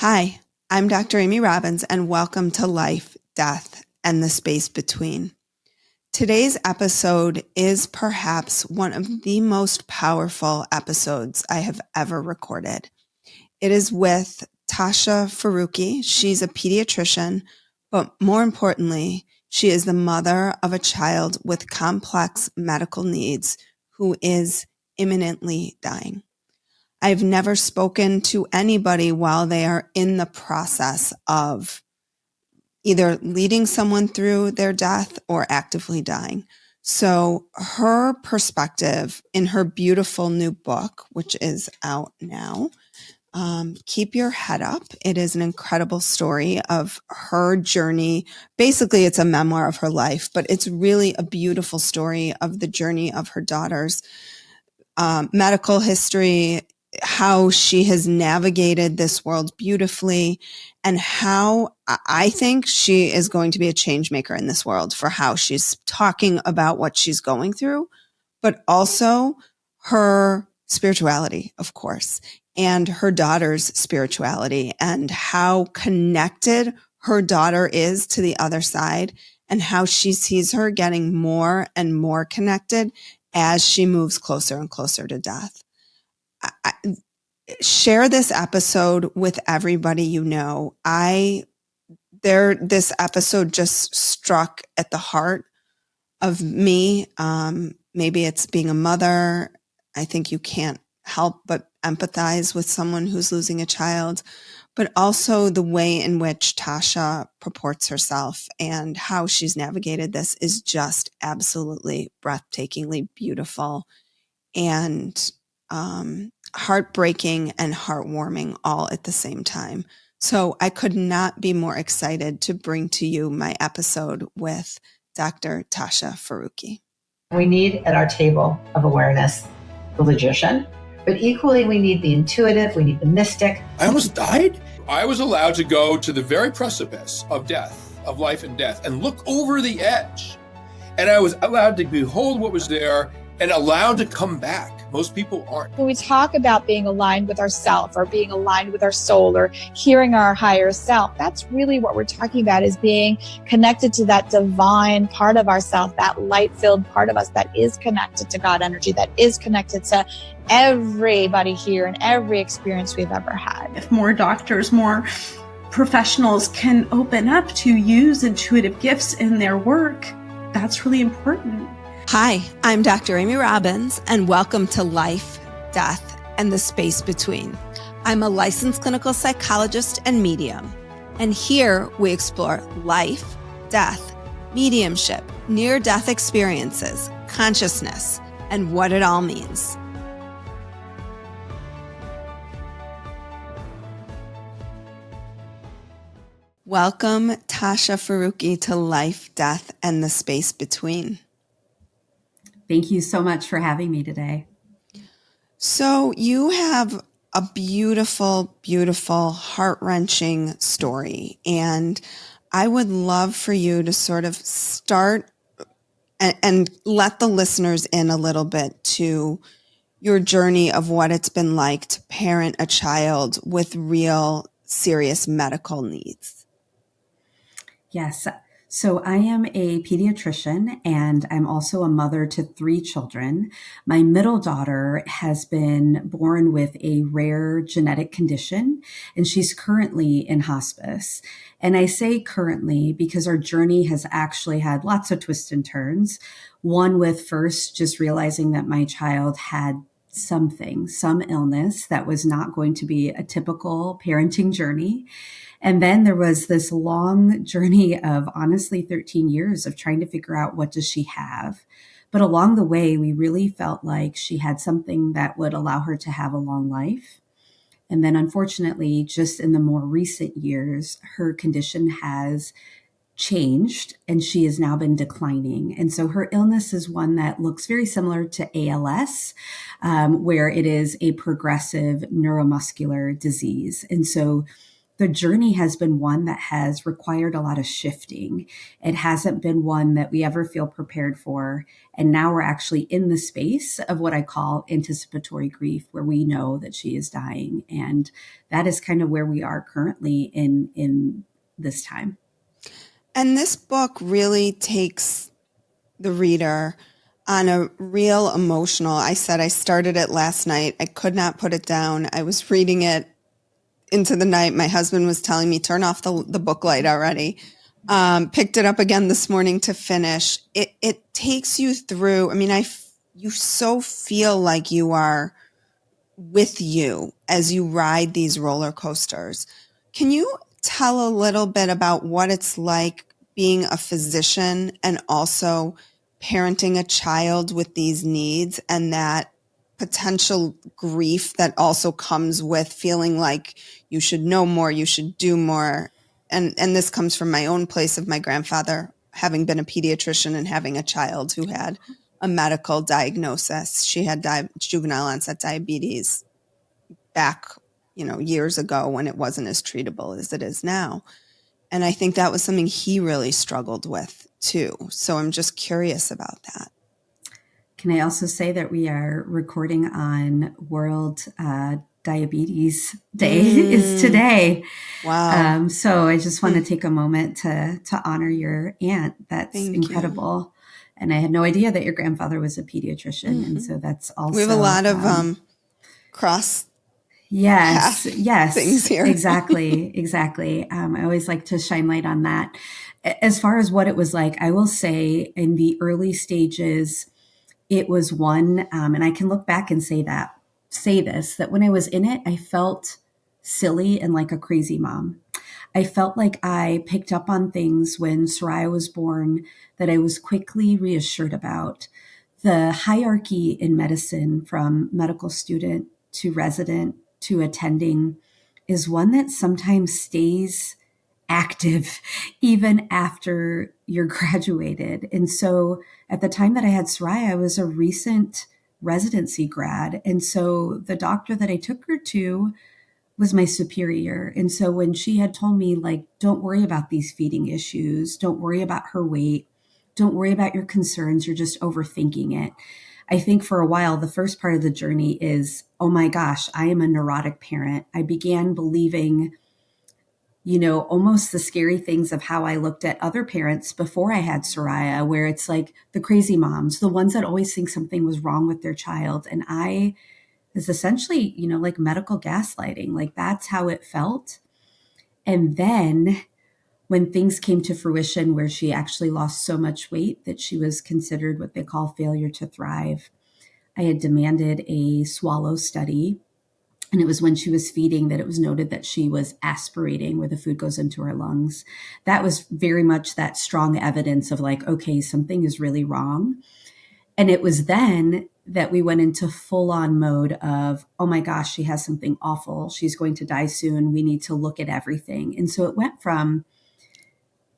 Hi, I'm Dr. Amy Robbins, and welcome to Life, Death, and the Space Between. Today's episode is perhaps one of the most powerful episodes I have ever recorded. It is with Tasha Faruqui. She's a pediatrician, but more importantly, she is the mother of a child with complex medical needs who is imminently dying. I've never spoken to anybody while they are in the process of either leading someone through their death or actively dying. So her perspective in her beautiful new book, which is out now, Keep Your Head Up. It is an incredible story of her journey. Basically, it's a memoir of her life, but it's really a beautiful story of the journey of her daughter's medical history, how she has navigated this world beautifully, and how I think she is going to be a change maker in this world for how she's talking about what she's going through, but also her spirituality, of course, and her daughter's spirituality and how connected her daughter is to the other side and how she sees her getting more and more connected as she moves closer and closer to death. Share this episode with everybody you know. This episode just struck at the heart of me. Maybe it's being a mother. I think you can't help but empathize with someone who's losing a child, but also the way in which Tasha purports herself and how she's navigated this is just absolutely breathtakingly beautiful and heartbreaking and heartwarming all at the same time. So I could not be more excited to bring to you my episode with Dr. Tasha Faruqui. We need at our table of awareness the logician, but equally we need the intuitive, we need the mystic. I almost died. I was allowed to go to the very precipice of death, of life and death, and look over the edge. And I was allowed to behold what was there and allowed to come back. Most people aren't. When we talk about being aligned with ourself or being aligned with our soul or hearing our higher self, that's really what we're talking about, is being connected to that divine part of ourself, that light-filled part of us that is connected to God energy, that is connected to everybody here and every experience we've ever had. If more doctors, more professionals can open up to use intuitive gifts in their work, that's really important. Hi, I'm Dr. Amy Robbins, and welcome to Life, Death, and the Space Between. I'm a licensed clinical psychologist and medium, and here we explore life, death, mediumship, near-death experiences, consciousness, and what it all means. Welcome, Tasha Faruqui, to Life, Death, and the Space Between. Thank you so much for having me today. So you have a beautiful, beautiful, heart-wrenching story. And I would love for you to sort of start and let the listeners in a little bit to your journey of what it's been like to parent a child with real serious medical needs. Yes. So I am a pediatrician and I'm also a mother to 3 children. My middle daughter has been born with a rare genetic condition and she's currently in hospice. And I say currently because our journey has actually had lots of twists and turns. One with first just realizing that my child had some illness that was not going to be a typical parenting journey. And then there was this long journey of honestly 13 years of trying to figure out what does she have. But along the way, we really felt like she had something that would allow her to have a long life. And then unfortunately, just in the more recent years, her condition has changed and she has now been declining. And so her illness is one that looks very similar to ALS, where it is a progressive neuromuscular disease. And so the journey has been one that has required a lot of shifting. It hasn't been one that we ever feel prepared for. And now we're actually in the space of what I call anticipatory grief, where we know that she is dying. And that is kind of where we are currently in this time. And this book really takes the reader on a real emotional, I said I started it last night. I could not put it down. I was reading it into the night. My husband was telling me, turn off the book light already. Picked it up again this morning to finish. It takes you through. I mean, you so feel like you are with you as you ride these roller coasters. Can you tell a little bit about what it's like being a physician and also parenting a child with these needs and that potential grief that also comes with feeling like you should know more, you should do more? And this comes from my own place of my grandfather having been a pediatrician and having a child who had a medical diagnosis. She had juvenile onset diabetes back, years ago when it wasn't as treatable as it is now. And I think that was something he really struggled with too. So I'm just curious about that. Can I also say that we are recording on World Diabetes Day is today. Wow. So I just want to take a moment to honor your aunt. That's incredible. And I had no idea that your grandfather was a pediatrician. Mm-hmm. And so that's also... We have a lot of cross... Yes. Things here. Exactly. I always like to shine light on that. As far as what it was like, I will say in the early stages, it was one, and I can look back and say this, that when I was in it, I felt silly and like a crazy mom. I felt like I picked up on things when Soraya was born that I was quickly reassured about. The hierarchy in medicine from medical student to resident to attending is one that sometimes stays active even after you're graduated. And so at the time that I had Soraya, I was a recent residency grad. And so the doctor that I took her to was my superior. And so when she had told me, like, don't worry about these feeding issues, don't worry about her weight, don't worry about your concerns, you're just overthinking it. I think for a while, the first part of the journey is, oh my gosh, I am a neurotic parent. I began believing, almost the scary things of how I looked at other parents before I had Soraya, where it's like the crazy moms, the ones that always think something was wrong with their child. And I was essentially, like medical gaslighting, like that's how it felt. And then when things came to fruition where she actually lost so much weight that she was considered what they call failure to thrive, I had demanded a swallow study. And it was when she was feeding that it was noted that she was aspirating, where the food goes into her lungs. That was very much that strong evidence of like, okay, something is really wrong. And it was then that we went into full-on mode of, oh my gosh, she has something awful. She's going to die soon. We need to look at everything. And so it went from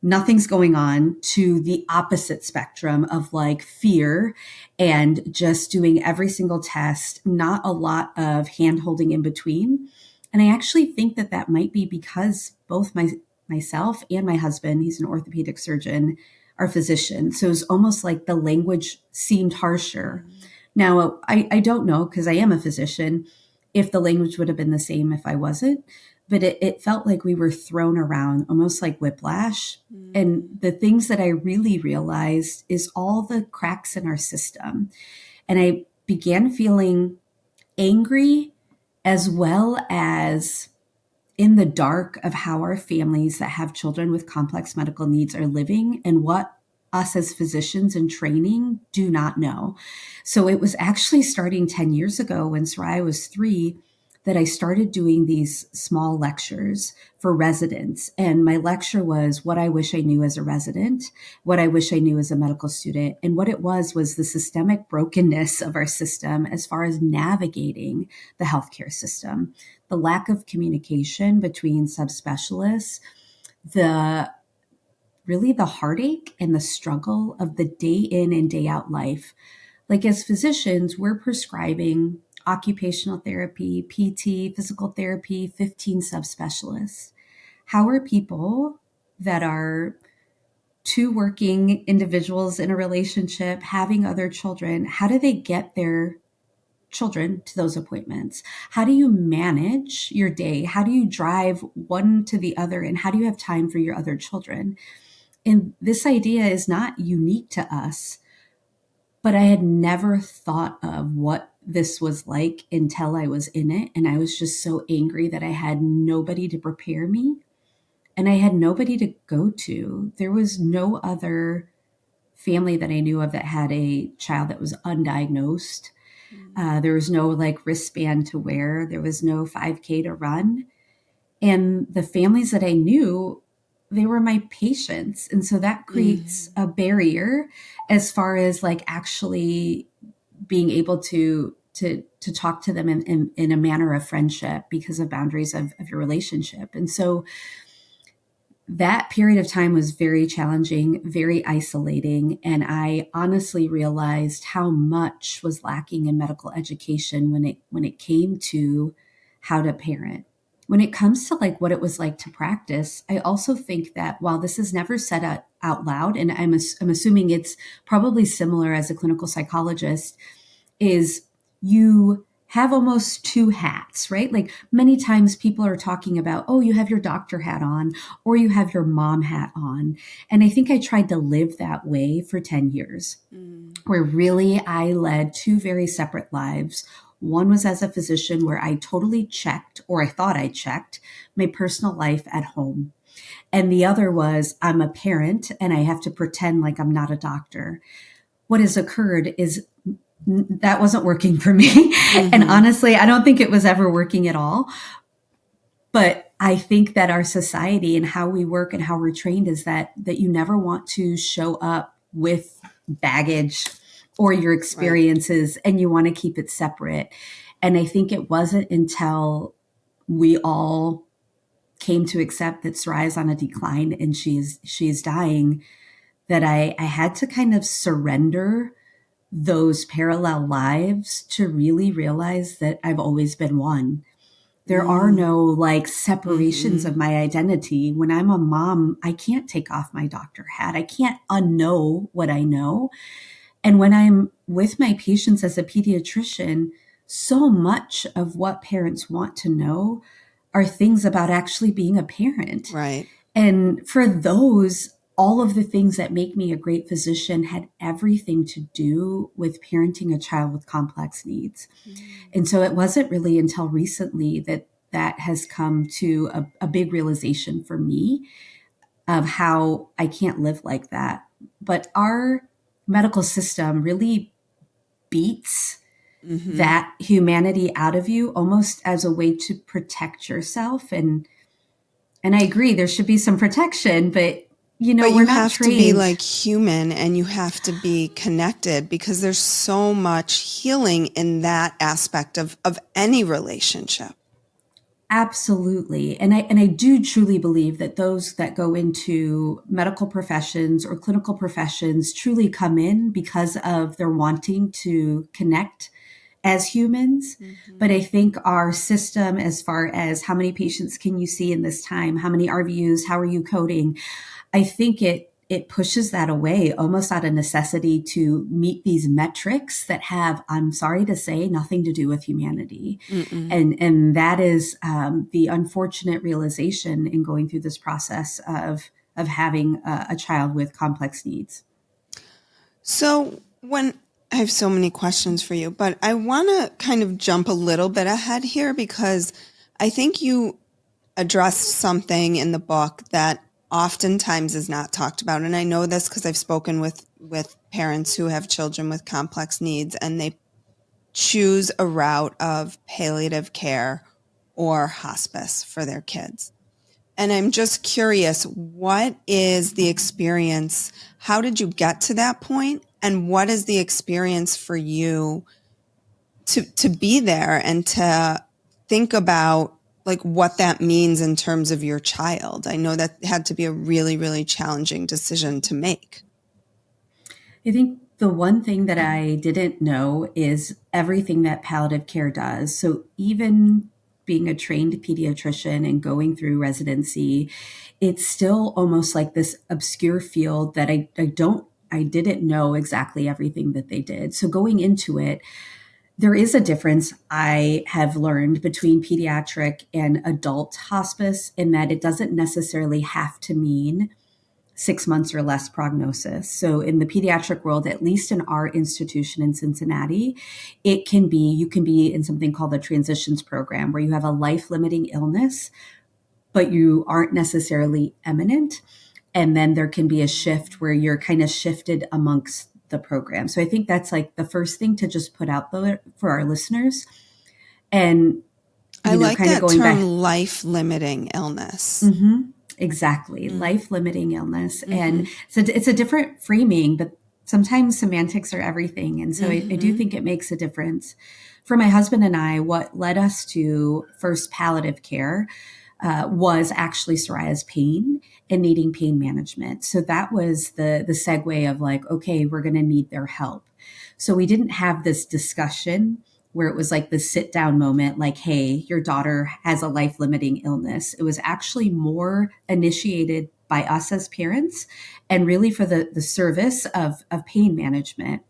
nothing's going on to the opposite spectrum of like fear and just doing every single test, not a lot of hand holding in between. And I actually think that might be because both myself and my husband, he's an orthopedic surgeon, are physicians. So it's almost like the language seemed harsher. Now, I don't know, because I am a physician, if the language would have been the same if I wasn't. But it felt like we were thrown around almost like whiplash. And the things that I really realized is all the cracks in our system. And I began feeling angry as well as in the dark of how our families that have children with complex medical needs are living and what us as physicians in training do not know. So it was actually starting 10 years ago when Soraya was 3 that I started doing these small lectures for residents. And my lecture was what I wish I knew as a resident, what I wish I knew as a medical student. And what it was the systemic brokenness of our system as far as navigating the healthcare system, the lack of communication between subspecialists, the heartache and the struggle of the day in and day out life. Like as physicians, we're prescribing occupational therapy, PT, physical therapy, 15 subspecialists. how are people that are two working individuals in a relationship, having other children, how do they get their children to those appointments? How do you manage your day? How do you drive one to the other? And how do you have time for your other children? And this idea is not unique to us, but I had never thought of what this was like until I was in it. And I was just so angry that I had nobody to prepare me and I had nobody to go to. There was no other family that I knew of that had a child that was undiagnosed. There was no like wristband to wear. There was no 5K to run. And the families that I knew, they were my patients. And so that creates a barrier as far as like actually being able to talk to them in a manner of friendship because of boundaries of your relationship. And so that period of time was very challenging, very isolating. And I honestly realized how much was lacking in medical education when it came to how to parent. When it comes to like what it was like to practice, I also think that while this is never said out loud, and I'm assuming it's probably similar as a clinical psychologist, is you have almost two hats, right? Like many times people are talking about, oh, you have your doctor hat on or you have your mom hat on. And I think I tried to live that way for 10 years, where really I led two very separate lives. One was as a physician where I totally checked, or I thought I checked, my personal life at home. And the other was I'm a parent and I have to pretend like I'm not a doctor. What has occurred is that wasn't working for me. And honestly, I don't think it was ever working at all. But I think that our society and how we work and how we're trained is that you never want to show up with baggage or your experiences, and you want to keep it separate. And I think it wasn't until we all came to accept that Soraya is on a decline and she is dying that I had to kind of surrender those parallel lives to really realize that I've always been one. There are no like separations of my identity. When I'm a mom, I can't take off my doctor hat. I can't unknow what I know. And when I'm with my patients as a pediatrician, so much of what parents want to know are things about actually being a parent. Right. And for those, all of the things that make me a great physician had everything to do with parenting a child with complex needs. And so it wasn't really until recently that has come to a big realization for me of how I can't live like that. But our medical system really beats that humanity out of you almost as a way to protect yourself. And I agree, there should be some protection, but but we're you not have trained. to be like human and you have to be connected because there's so much healing in that aspect of any relationship. Absolutely. And I do truly believe that those that go into medical professions or clinical professions truly come in because of their wanting to connect as humans. But I think our system, as far as how many patients can you see in this time, how many RVUs, how are you coding, I think it pushes that away almost out of necessity to meet these metrics that have, I'm sorry to say, nothing to do with humanity. And that is the unfortunate realization in going through this process of having a child with complex needs. So I have so many questions for you, but I want to kind of jump a little bit ahead here because I think you addressed something in the book that oftentimes is not talked about. And I know this because I've spoken with parents who have children with complex needs and they choose a route of palliative care or hospice for their kids. And I'm just curious, what is the experience? How did you get to that point? And what is the experience for you to be there and to think about like what that means in terms of your child? I know that had to be a really, really challenging decision to make. I think the one thing that I didn't know is everything that palliative care does. So even being a trained pediatrician and going through residency, it's still almost like this obscure field that I didn't know exactly everything that they did. So going into it, there is a difference I have learned between pediatric and adult hospice in that it doesn't necessarily have to mean 6 months or less prognosis. So in the pediatric world, at least in our institution in Cincinnati, you can be in something called the transitions program where you have a life-limiting illness, but you aren't necessarily imminent. And then there can be a shift where you're kind of shifted amongst the program. So I think that's like the first thing to just put out there for our listeners. And I like that term, life-limiting illness. Mm-hmm. Exactly. Mm-hmm. Life-limiting illness. Mm-hmm. And so it's a different framing, but sometimes semantics are everything. And so I do think it makes a difference. For my husband and I, what led us to first palliative care was actually Soraya's pain and needing pain management. So that was the segue of like, okay, we're going to need their help. So we didn't have this discussion where it was like the sit down moment, like, hey, your daughter has a life limiting illness. It was actually more initiated by us as parents and really for the service of pain management.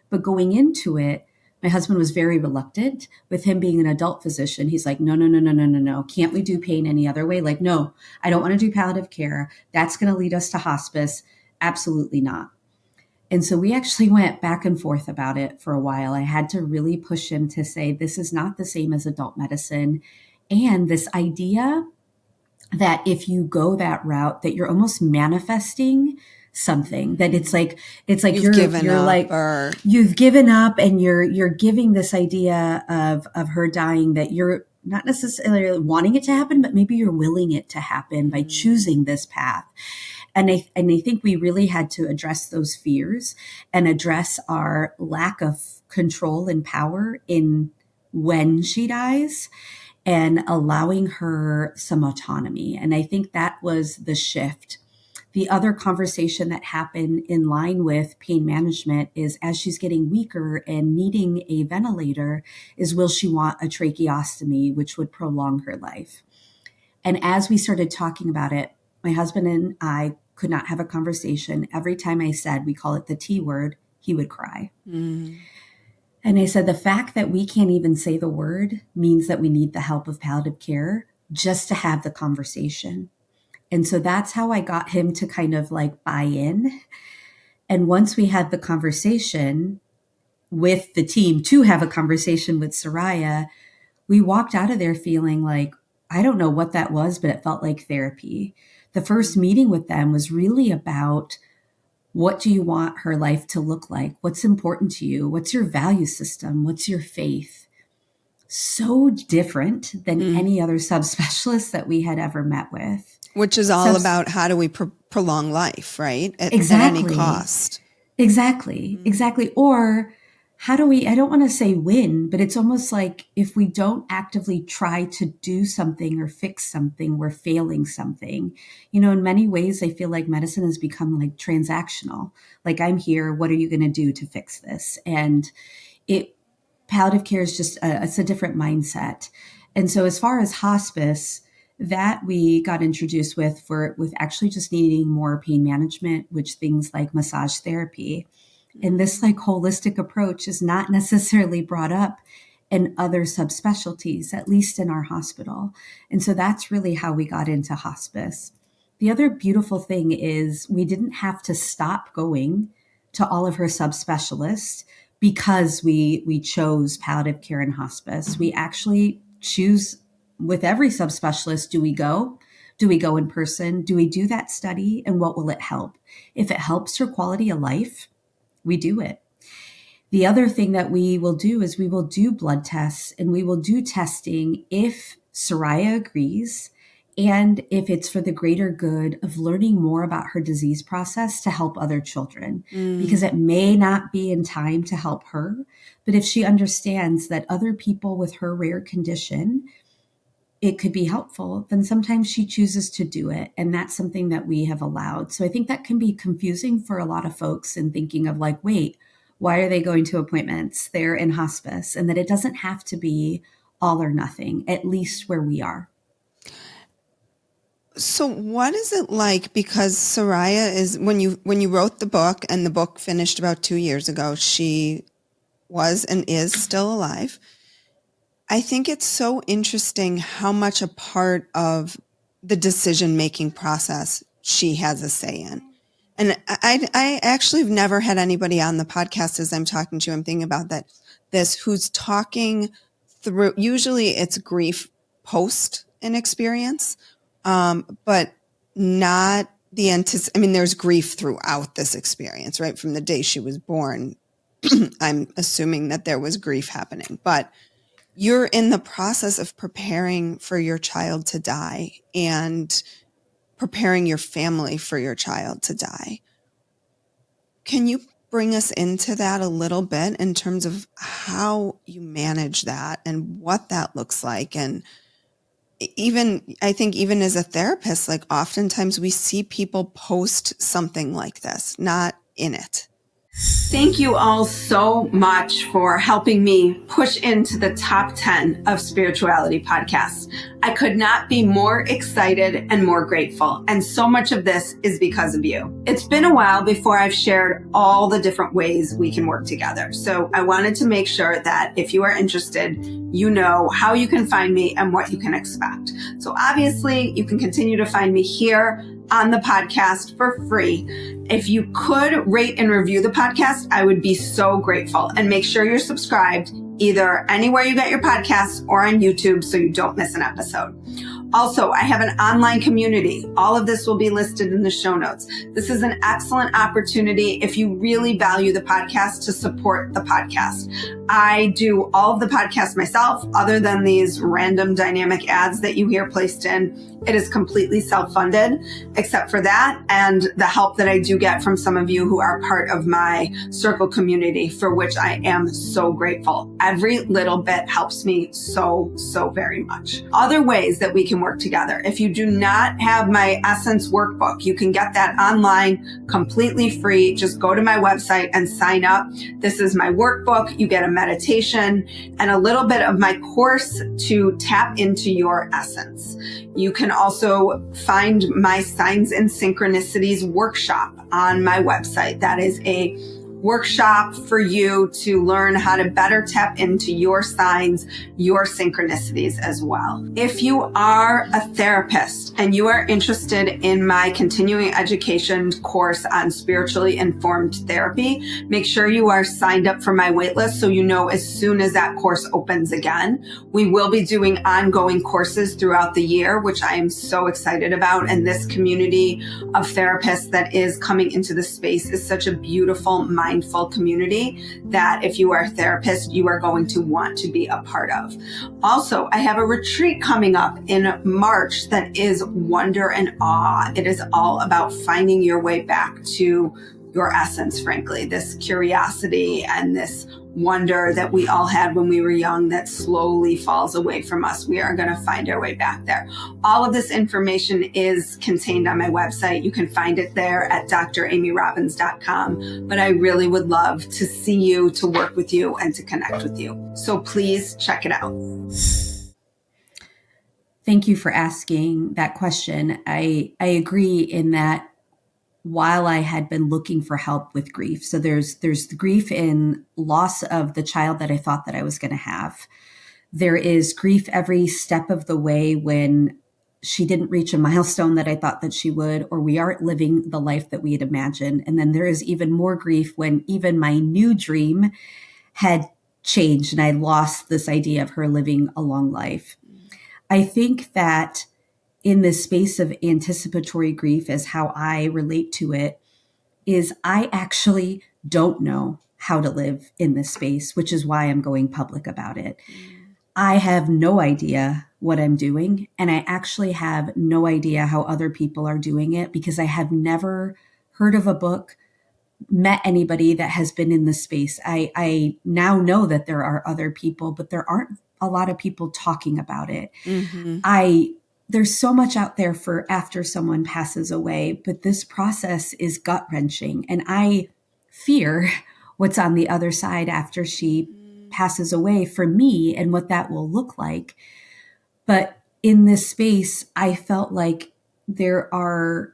But going into it, my husband was very reluctant. With him being an adult physician, he's like, no. Can't we do pain any other way? Like, no, I don't want to do palliative care. That's going to lead us to hospice. Absolutely not. And so we actually went back and forth about it for a while. I had to really push him to say, this is not the same as adult medicine. And this idea that if you go that route, that you're almost manifesting something, that it's like you've given up and you're giving this idea of her dying, that you're not necessarily wanting it to happen, but maybe you're willing it to happen by choosing this path. And I think we really had to address those fears and address our lack of control and power in when she dies and allowing her some autonomy. And I think that was the shift. The other conversation that happened in line with pain management is as she's getting weaker and needing a ventilator is, will she want a tracheostomy, which would prolong her life? And as we started talking about it, my husband and I could not have a conversation. Every time I said, we call it the T word, he would cry. Mm. And I said, the fact that we can't even say the word means that we need the help of palliative care just to have the conversation. And so that's how I got him to kind of like buy in. And once we had the conversation with the team to have a conversation with Soraya, we walked out of there feeling like, I don't know what that was, but it felt like therapy. The first meeting with them was really about, what do you want her life to look like? What's important to you? What's your value system? What's your faith? So different than any other subspecialist that we had ever met with. Which is all about how do we prolong life, right? At any cost. Exactly. Or how do we, I don't want to say win, but it's almost like if we don't actively try to do something or fix something, we're failing something. You know, in many ways, I feel like medicine has become like transactional. Like, I'm here, what are you going to do to fix this? And palliative care is just, it's a different mindset. And so as far as hospice, that we got introduced with actually just needing more pain management, which things like massage therapy. And this like holistic approach is not necessarily brought up in other subspecialties, at least in our hospital. And so that's really how we got into hospice. The other beautiful thing is we didn't have to stop going to all of her subspecialists because we chose palliative care and hospice. We actually choose with every subspecialist. Do we go? Do we go in person? Do we do that study? And what will it help? If it helps her quality of life, we do it. The other thing that we will do is we will do blood tests and we will do testing if Soraya agrees and if it's for the greater good of learning more about her disease process to help other children. Because it may not be in time to help her, but if she understands that other people with her rare condition, it could be helpful, then sometimes she chooses to do it. And that's something that we have allowed. So I think that can be confusing for a lot of folks in thinking of like, wait, why are they going to appointments? They're in hospice. And that it doesn't have to be all or nothing, at least where we are. So what is it like? Because Soraya is, when you wrote the book, and the book finished about 2 years ago, she was and is still alive. I think it's so interesting how much a part of the decision-making process she has a say in. And I actually have never had anybody on the podcast as I'm talking to you. I'm thinking about this, who's talking through, usually it's grief post an experience, but not the there's grief throughout this experience, right? From the day she was born, I'm assuming that there was grief happening, but you're in the process of preparing for your child to die and preparing your family for your child to die. Can you bring us into that a little bit in terms of how you manage that and what that looks like? And I think even as a therapist, like oftentimes we see people post something like this, not in it. Thank you all so much for helping me push into the top 10 of spirituality podcasts. I could not be more excited and more grateful. And so much of this is because of you. It's been a while before I've shared all the different ways we can work together. So I wanted to make sure that if you are interested, you know how you can find me and what you can expect. So obviously you can continue to find me here on the podcast for free. If you could rate and review the podcast, I would be so grateful. And make sure you're subscribed either anywhere you get your podcasts or on YouTube so you don't miss an episode. Also, I have an online community. All of this will be listed in the show notes. This is an excellent opportunity if you really value the podcast to support the podcast. I do all of the podcasts myself, other than these random dynamic ads that you hear placed in. It is completely self-funded, except for that and the help that I do get from some of you who are part of my circle community, for which I am so grateful. Every little bit helps me so very much. Other ways that we can work together. If you do not have my Essence workbook, you can get that online completely free. Just go to my website and sign up. This is my workbook. You get a meditation and a little bit of my course to tap into your essence. You can also find my Signs and Synchronicities workshop on my website. That is a workshop for you to learn how to better tap into your signs, your synchronicities as well. If you are a therapist and you are interested in my continuing education course on spiritually informed therapy, make sure you are signed up for my waitlist so you know as soon as that course opens again. We will be doing ongoing courses throughout the year, which I am so excited about. And this community of therapists that is coming into the space is such a beautiful, mindful community that if you are a therapist, you are going to want to be a part of. Also, I have a retreat coming up in March that is wonder and awe. It is all about finding your way back to your essence, frankly, this curiosity and this wonder that we all had when we were young that slowly falls away from us. We are going to find our way back there. All of this information is contained on my website. You can find it there at dramyrobbins.com. But I really would love to see you, to work with you, and to connect with you. So please check it out. Thank you for asking that question. I agree in that while I had been looking for help with grief. So there's the grief in loss of the child that I thought that I was going to have. There is grief every step of the way when she didn't reach a milestone that I thought that she would, or we aren't living the life that we had imagined. And then there is even more grief when even my new dream had changed and I lost this idea of her living a long life. I think that in this space of anticipatory grief, as how I relate to it, is I actually don't know how to live in this space, which is why I'm going public about it. I have no idea what I'm doing, and I actually have no idea how other people are doing it because I have never heard of a book, met anybody that has been in this space. I now know that there are other people, but there aren't a lot of people talking about it. Mm-hmm. There's so much out there for after someone passes away, but this process is gut-wrenching. And I fear what's on the other side after she passes away for me and what that will look like. But in this space, I felt like there are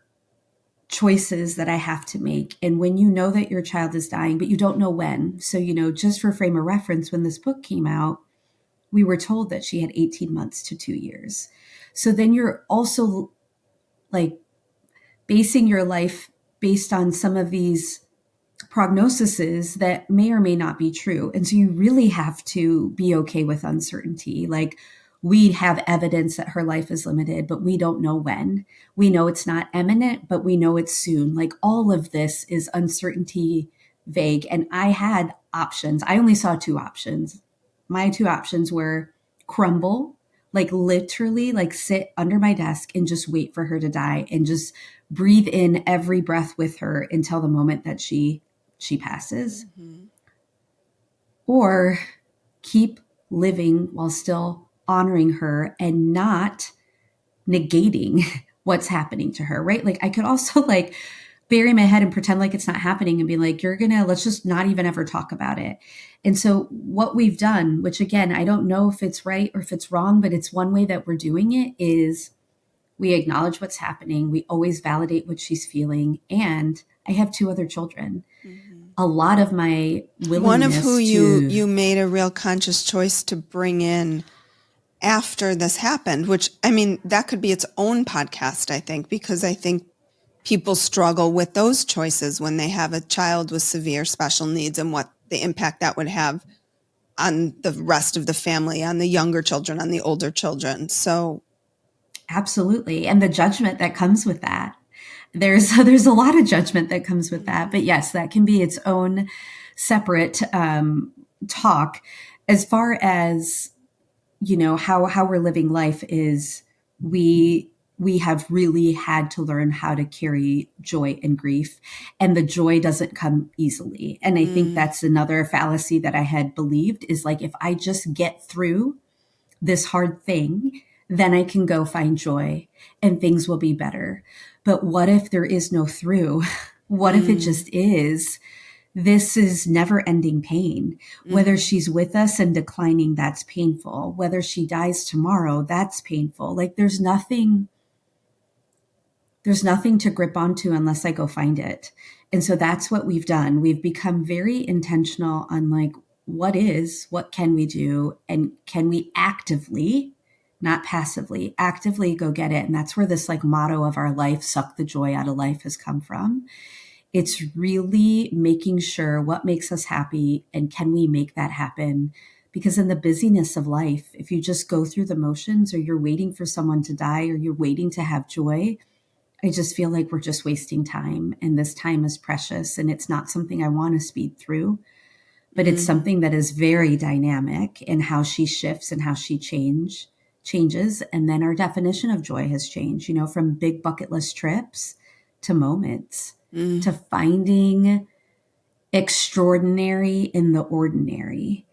choices that I have to make. And when you know that your child is dying, but you don't know when. So, just for frame of reference, when this book came out, we were told that she had 18 months to 2 years. So then you're also like basing your life based on some of these prognoses that may or may not be true. And so you really have to be okay with uncertainty. Like, we have evidence that her life is limited, but we don't know when. We know it's not imminent, but we know it's soon. Like, all of this is uncertainty, vague. And I had options. I only saw 2 options. My 2 options were crumble, like literally like sit under my desk and just wait for her to die and just breathe in every breath with her until the moment that she passes. Mm-hmm. Or keep living while still honoring her and not negating what's happening to her, right? Like, I could also like bury my head and pretend like it's not happening and be like, let's just not even ever talk about it. And so what we've done, which again, I don't know if it's right or if it's wrong, but it's one way that we're doing it, is we acknowledge what's happening. We always validate what she's feeling. And I have 2 other children. Mm-hmm. A lot of my willingness one of who you made a real conscious choice to bring in after this happened, which, I mean, that could be its own podcast, I think, because I think people struggle with those choices when they have a child with severe special needs and what the impact that would have on the rest of the family, on the younger children, on the older children. So absolutely. And the judgment that comes with that. There's a lot of judgment that comes with that. But yes, that can be its own separate talk. As far as, how we're living life is we have really had to learn how to carry joy and grief, and the joy doesn't come easily. And I think that's another fallacy that I had believed, is like, if I just get through this hard thing, then I can go find joy and things will be better. But what if there is no through? What if it just is? This is never ending pain. Whether she's with us and declining, that's painful. Whether she dies tomorrow, that's painful. Like, there's nothing to grip onto unless I go find it. And so that's what we've done. We've become very intentional on like, what can we do? And can we actively, not passively, actively go get it? And that's where this like motto of our life, suck the joy out of life, has come from. It's really making sure what makes us happy and can we make that happen? Because in the busyness of life, if you just go through the motions, or you're waiting for someone to die, or you're waiting to have joy, I just feel like we're just wasting time. And this time is precious, and it's not something I want to speed through, but it's something that is very dynamic in how she shifts and how she changes. And then our definition of joy has changed, from big bucket list trips to moments. To finding extraordinary in the ordinary.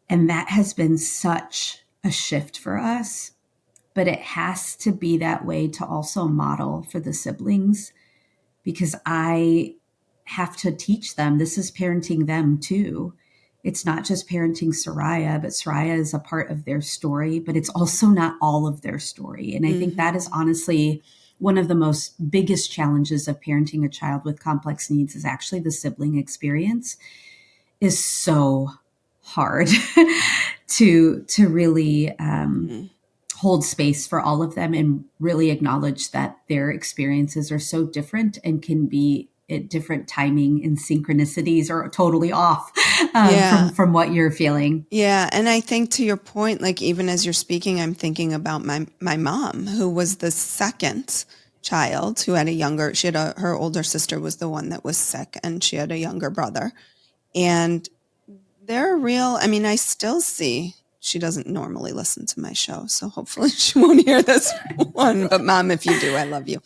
And that has been such a shift for us, but it has to be that way to also model for the siblings, because I have to teach them. This is parenting them too. It's not just parenting Soraya, but Soraya is a part of their story, but it's also not all of their story. And I think that is honestly one of the most biggest challenges of parenting a child with complex needs, is actually the sibling experience is so hard to really hold space for all of them and really acknowledge that their experiences are so different and can be at different timing and synchronicities are totally off from what you're feeling. Yeah. And I think, to your point, like, even as you're speaking, I'm thinking about my mom, who was the second child, who had her older sister was the one that was sick, and she had a younger brother. And they're real. I mean, I still see, she doesn't normally listen to my show, so hopefully she won't hear this one. But Mom, if you do, I love you.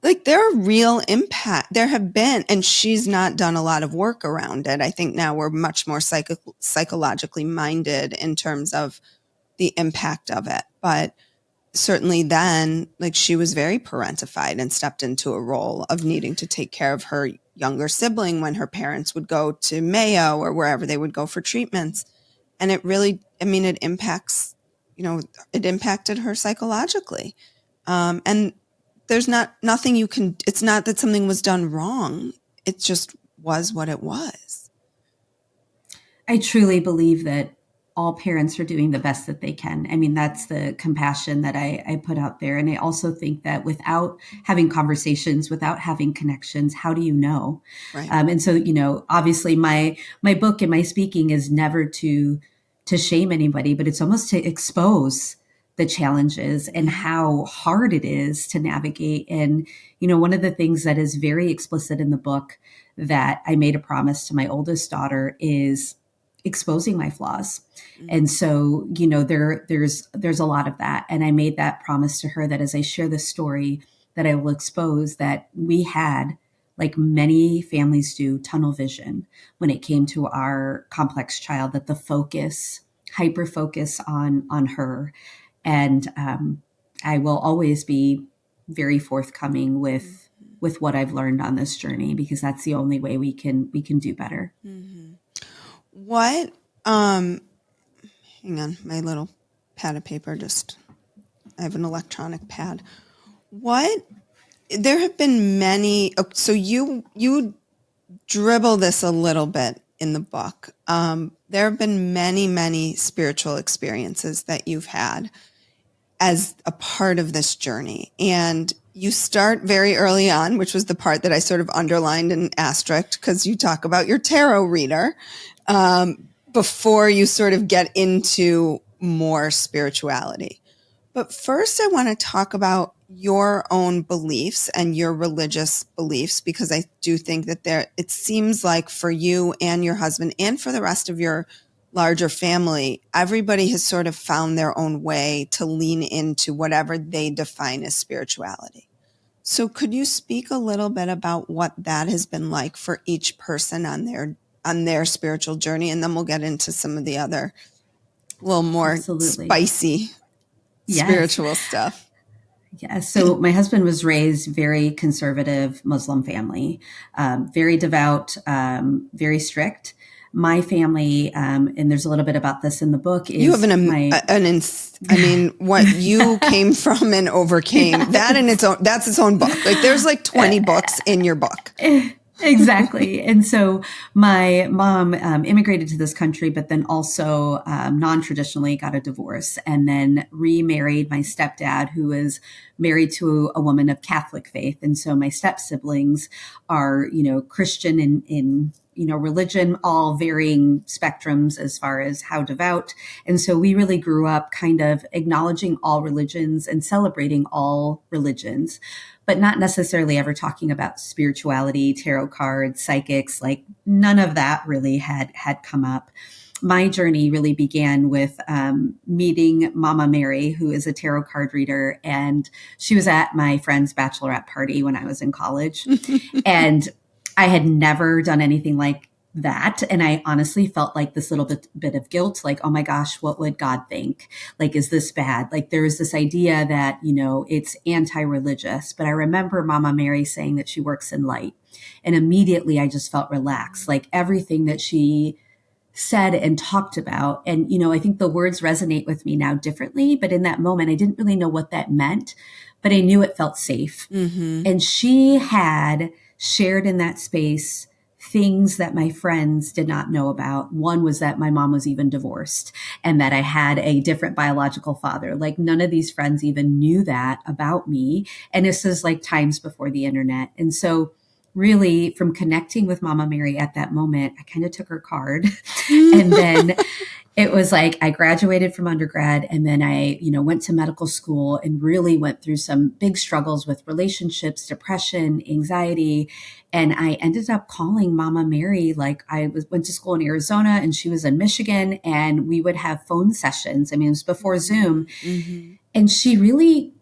Like, there are real impact. There have been, and she's not done a lot of work around it. I think now we're much more psychologically minded in terms of the impact of it. But certainly then, like, she was very parentified and stepped into a role of needing to take care of her younger sibling when her parents would go to Mayo or wherever they would go for treatments. And it really, I mean, it impacts, it impacted her psychologically. And there's nothing you can, it's not that something was done wrong. It just was what it was. I truly believe that all parents are doing the best that they can. I mean, that's the compassion that I put out there. And I also think that without having conversations, without having connections, how do you know? Right. And so, obviously my book and my speaking is never to shame anybody, but it's almost to expose the challenges and how hard it is to navigate. And, one of the things that is very explicit in the book that I made a promise to my oldest daughter is exposing my flaws. And so, there's a lot of that. And I made that promise to her that as I share this story, that I will expose that we had, like many families do, tunnel vision when it came to our complex child, that the hyper focus on her. And I will always be very forthcoming with what I've learned on this journey, because that's the only way we can do better. Mm-hmm. What, hang on, my little pad of paper, I have an electronic pad. There have been many, so you dribble this a little bit in the book. There have been many, many spiritual experiences that you've had as a part of this journey. And you start very early on, which was the part that I sort of underlined and asterisked, because you talk about your tarot reader before you sort of get into more spirituality. But first, I want to talk about your own beliefs and your religious beliefs, because I do think that it seems like for you and your husband and for the rest of your larger family, everybody has sort of found their own way to lean into whatever they define as spirituality. So could you speak a little bit about what that has been like for each person on their spiritual journey? And then we'll get into some of the other little more spicy spiritual stuff. Yeah. So my husband was raised very conservative Muslim family, very devout, very strict. My family, and there's a little bit about this in the book, is you have what you came from and overcame, that's its own book. Like there's like 20 books in your book. Exactly. And so my mom immigrated to this country, but then also non-traditionally got a divorce and then remarried my stepdad, who was married to a woman of Catholic faith. And so my step siblings are, Christian in religion, all varying spectrums as far as how devout. And so we really grew up kind of acknowledging all religions and celebrating all religions, but not necessarily ever talking about spirituality, tarot cards, psychics. Like none of that really had come up. My journey really began with meeting Mama Mary, who is a tarot card reader. And she was at my friend's bachelorette party when I was in college. And I had never done anything like that. And I honestly felt like this little bit of guilt, like, oh my gosh, what would God think? Like, is this bad? Like there was this idea that, it's anti-religious, but I remember Mama Mary saying that she works in light. And immediately I just felt relaxed, like everything that she said and talked about. And, I think the words resonate with me now differently, but in that moment, I didn't really know what that meant, but I knew it felt safe. Mm-hmm. And she had shared in that space things that my friends did not know about. One was that my mom was even divorced and that I had a different biological father. Like none of these friends even knew that about me. And this is like times before the internet. And so really from connecting with Mama Mary at that moment, I kind of took her card and then it was like I graduated from undergrad and then I, went to medical school and really went through some big struggles with relationships, depression, anxiety. And I ended up calling Mama Mary. Like went to school in Arizona and she was in Michigan and we would have phone sessions. I mean, it was before Zoom. Mm-hmm. And she really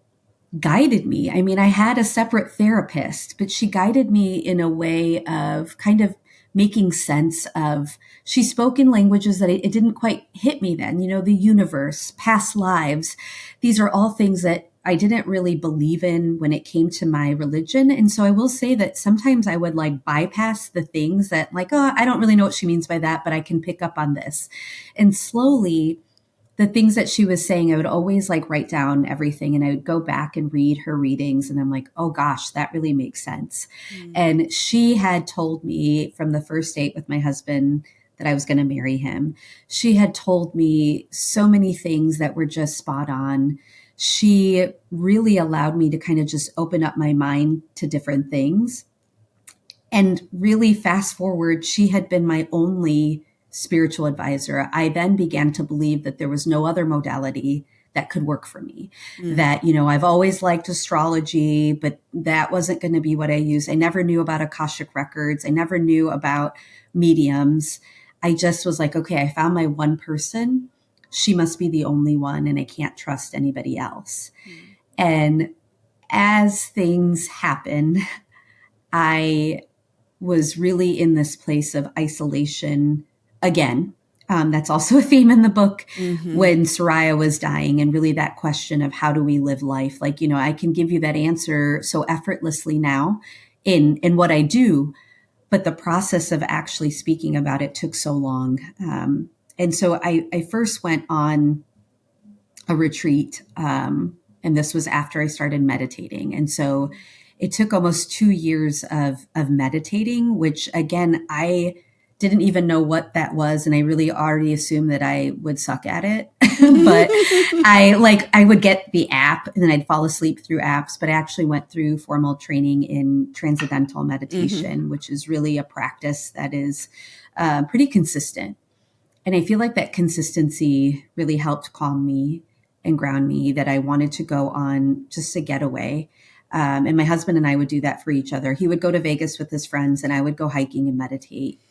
guided me. I mean, I had a separate therapist, but she guided me in a way of kind of making sense of, she spoke in languages that it didn't quite hit me then, the universe, past lives. These are all things that I didn't really believe in when it came to my religion. And so I will say that sometimes I would like bypass the things that like, oh, I don't really know what she means by that, but I can pick up on this. And slowly, the things that she was saying, I would always like write down everything, and I would go back and read her readings. And I'm like, oh gosh, that really makes sense. And she had told me from the first date with my husband that I was going to marry him. She had told me so many things that were just spot on. She really allowed me to kind of just open up my mind to different things. And really fast forward, she had been my only spiritual advisor. I then began to believe that there was no other modality that could work for me. That, I've always liked astrology, but that wasn't going to be what I used. I never knew about Akashic records. I never knew about mediums. I just was like, okay, I found my one person. She must be the only one, and I can't trust anybody else. And as things happen, I was really in this place of isolation again. That's also a theme in the book when Soraya was dying, and really that question of how do we live life? Like, I can give you that answer so effortlessly now in what I do, but the process of actually speaking about it took so long. And so I first went on a retreat, and this was after I started meditating. And so it took almost 2 years of meditating, which again, I didn't even know what that was. And I really already assumed that I would suck at it. But I would get the app and then I'd fall asleep through apps. But I actually went through formal training in transcendental meditation, which is really a practice that is pretty consistent. And I feel like that consistency really helped calm me and ground me, that I wanted to go on just a getaway. And my husband and I would do that for each other. He would go to Vegas with his friends and I would go hiking and meditate.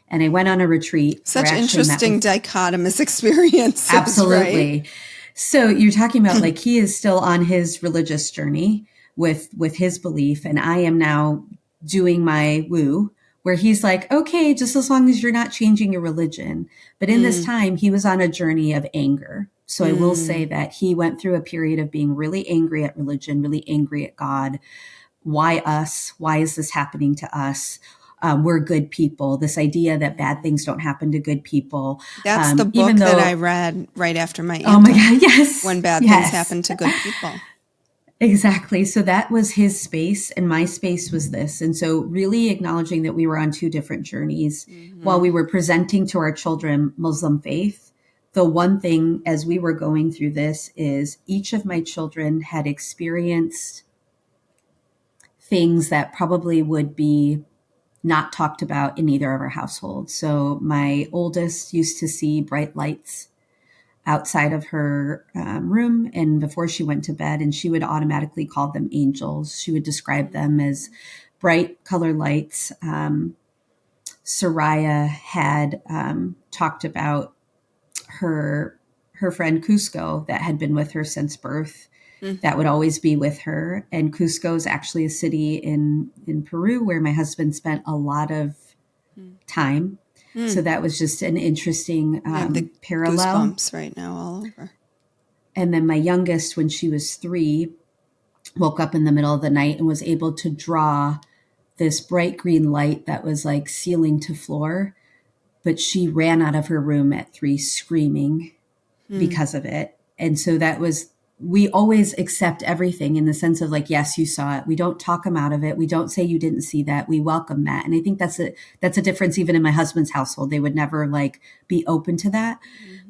And I went on a retreat. Such interesting dichotomous experiences. Absolutely. Right? So you're talking about like, he is still on his religious journey with his belief. And I am now doing my woo, where he's like, okay, just as long as you're not changing your religion. But in this time, he was on a journey of anger. So I will say that he went through a period of being really angry at religion, really angry at God. Why us? Why is this happening to us? We're good people. This idea that bad things don't happen to good people. That's the book that I read right after my Oh my God, yes. When bad things happen to good people. Exactly. So that was his space and my space was this. And so really acknowledging that we were on two different journeys while we were presenting to our children Muslim faith. The one thing as we were going through this is each of my children had experienced things that probably would be not talked about in either of our households. So my oldest used to see bright lights outside of her room and before she went to bed, and she would automatically call them angels. She would describe them as bright color lights. Soraya had talked about her friend Cusco that had been with her since birth. That would always be with her. And Cusco is actually a city in Peru where my husband spent a lot of time. So that was just an interesting parallel. Goosebumps right now all over. And then my youngest, when she was 3, woke up in the middle of the night and was able to draw this bright green light that was like ceiling to floor. But she ran out of her room at 3 screaming because of it. And so that was, we always accept everything in the sense of like, yes, you saw it. We don't talk them out of it. We don't say you didn't see that. We welcome that. And I think that's a difference even in my husband's household. They would never like be open to that,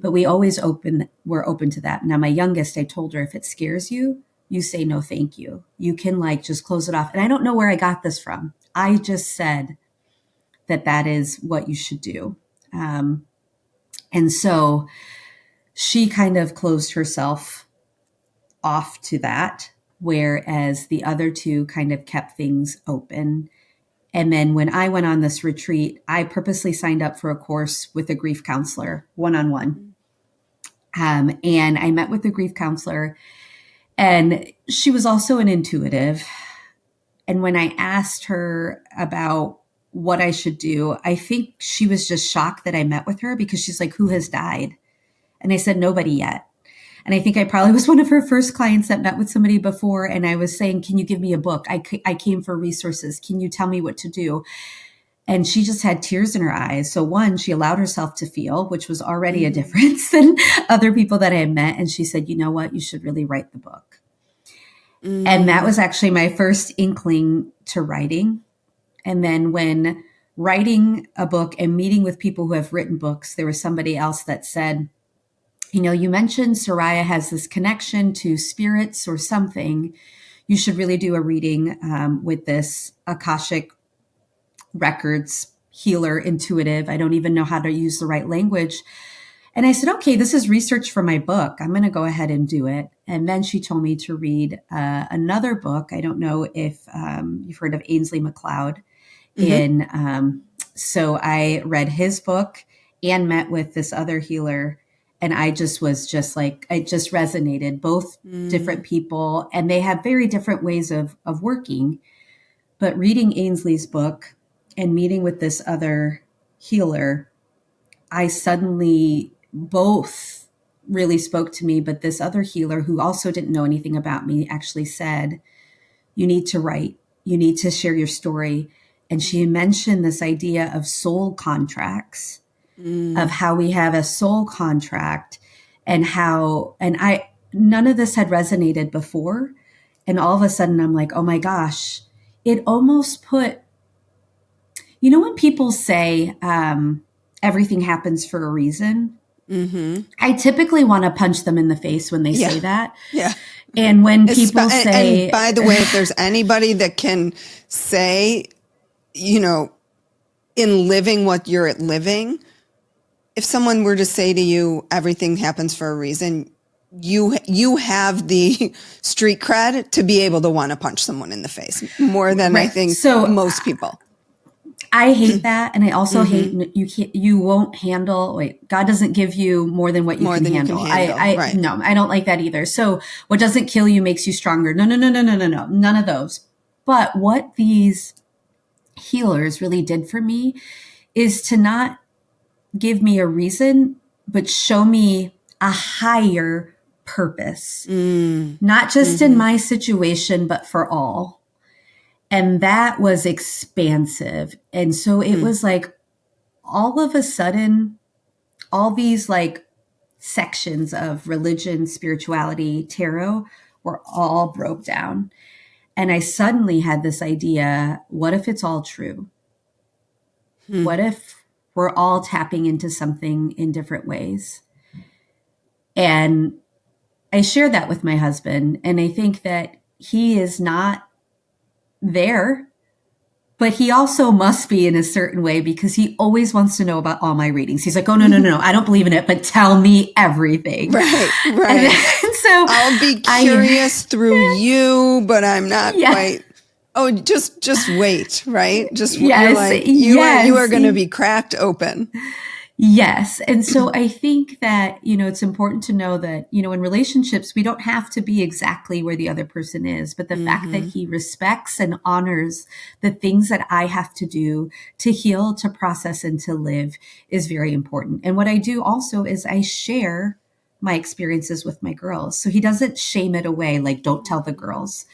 but we're open to that. Now my youngest, I told her, if it scares you, you say no, thank you. You can like just close it off. And I don't know where I got this from. I just said that is what you should do. And so she kind of closed herself off to that, whereas the other 2 kind of kept things open. And then when I went on this retreat, I purposely signed up for a course with a grief counselor, one-on-one. And I met with a grief counselor, and she was also an intuitive. And when I asked her about what I should do. I think she was just shocked that I met with her because she's like, who has died? And I said, nobody yet. And I think I probably was one of her first clients that met with somebody before. And I was saying, can you give me a book? I came for resources. Can you tell me what to do? And she just had tears in her eyes. So one, she allowed herself to feel, which was already a difference than other people that I had met. And she said, you know what? You should really write the book. And that was actually my first inkling to writing. And then when writing a book and meeting with people who have written books, there was somebody else that said, you know, you mentioned Soraya has this connection to spirits or something. You should really do a reading with this Akashic records healer, intuitive. I don't even know how to use the right language. And I said, okay, this is research for my book. I'm going to go ahead and do it. And then she told me to read another book. I don't know if you've heard of Ainsley MacLeod. So I read his book and met with this other healer. And I just was just like, it just resonated, both different people, and they have very different ways of working. But reading Ainsley's book and meeting with this other healer, I suddenly, both really spoke to me. But this other healer, who also didn't know anything about me, actually said, you need to write, you need to share your story. And she mentioned this idea of soul contracts, of how we have a soul contract, and how, none of this had resonated before. And all of a sudden I'm like, oh my gosh, it almost put, you know, when people say everything happens for a reason, I typically want to punch them in the face when they say that. Yeah. And when people say, and by the way, if there's anybody that can say, you know, in living what you're living, if someone were to say to you, everything happens for a reason, you have the street cred to be able to want to punch someone in the face more than I think most people. I hate that. And I also hate you won't handle, God doesn't give you more than what you can handle. No, I don't like that either. So what doesn't kill you makes you stronger. No. None of those. But what these healers really did for me is to not give me a reason, but show me a higher purpose, not just in my situation, but for all. And that was expansive. And so it was like, all of a sudden, all these like sections of religion, spirituality, tarot were all broke down. And I suddenly had this idea, what if it's all true? What if we're all tapping into something in different ways? And I shared that with my husband. And I think that he is not there, but he also must be in a certain way, because he always wants to know about all my readings. He's like, oh, no, I don't believe in it, but tell me everything. Right. And so I'll be curious through you, but I'm not quite. Oh, just wait, right? Just you're like, you are going to be cracked open. Yes. And so I think that, you know, it's important to know that, you know, in relationships, we don't have to be exactly where the other person is, but the fact that he respects and honors the things that I have to do to heal, to process, and to live is very important. And what I do also is I share my experiences with my girls. So he doesn't shame it away. Like, don't tell the girls.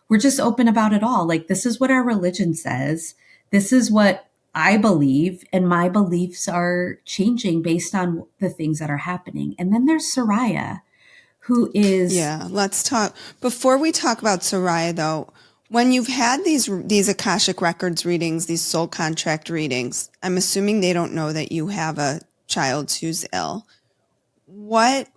We're just open about it all. Like, this is what our religion says. This is what I believe, and my beliefs are changing based on the things that are happening. And then there's Soraya, who is... Yeah, let's talk. Before we talk about Soraya, though, when you've had these Akashic Records readings, these soul contract readings, I'm assuming they don't know that you have a child who's ill. What,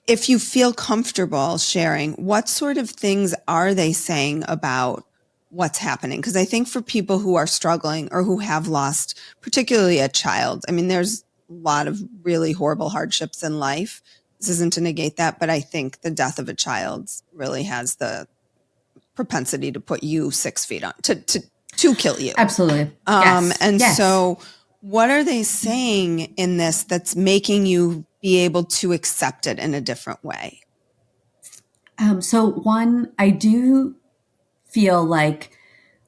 if you feel comfortable sharing, what sort of things are they saying about what's happening? Because I think for people who are struggling or who have lost, particularly a child, I mean, there's a lot of really horrible hardships in life. This isn't to negate that, but I think the death of a child really has the propensity to put you 6 feet on, to kill you. Absolutely. So what are they saying in this that's making you be able to accept it in a different way? So one, I do feel like